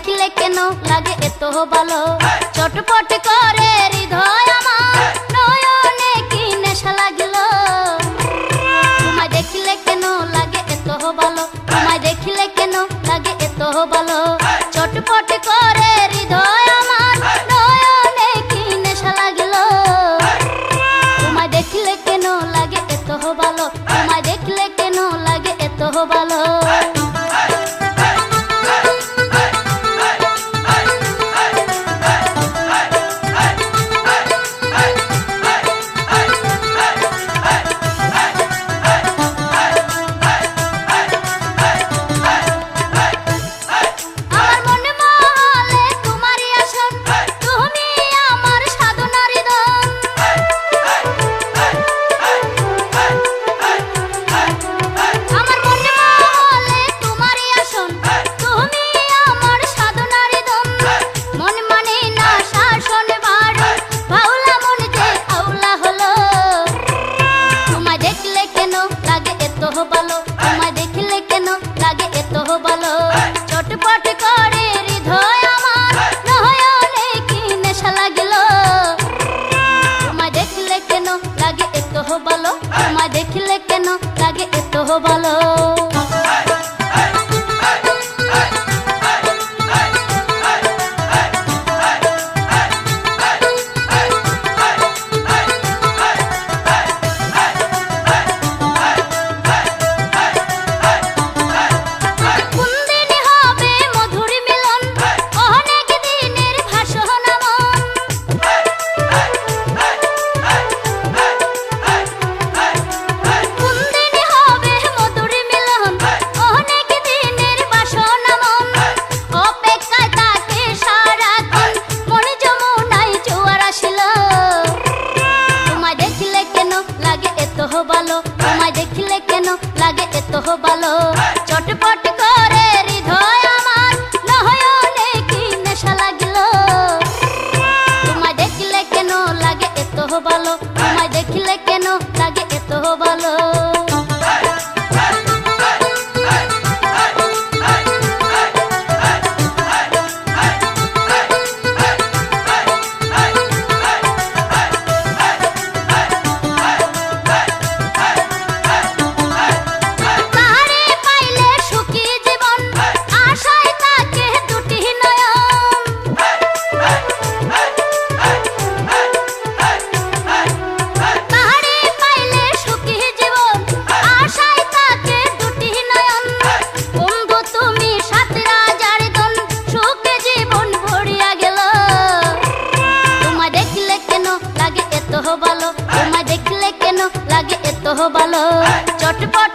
দেখলে কেন লাগে এত ভালো, চটপট করে হৃদয় আমার, নয়নে কি নেশা লাগিল। তোমায় দেখলে কেন লাগে এত ভালো, তোমায় দেখলে কেন লাগে এত ভালো, চটপট করে হৃদয় আমার, নয়নে কি নেশা লাগিল। তোমায় দেখলে কেন লাগে এত ভালো, তোমায় দেখলে কেন লাগে এত ভালো। তোমায় দেখলে কেন লাগে এত ভালো, চটপট করে হৃদয় আমার, নয়নে কি নেশা লাগিল। তোমায় দেখলে কেন লাগে এত ভালো, তোমায় দেখলে কেন লাগে এত ভালো। ভালো, তোমায় দেখলে কেন লাগে এত ভালো, চটপট করে হৃদয় আমার, নয়নে কি নেশা লাগিল। তোমায় দেখলে কেন লাগে এত ভালো, তোমায় দেখলে কেন লাগে এত ভালো। ভালো, তোমায় দেখলে কেন লাগে এত ভালো, চটপট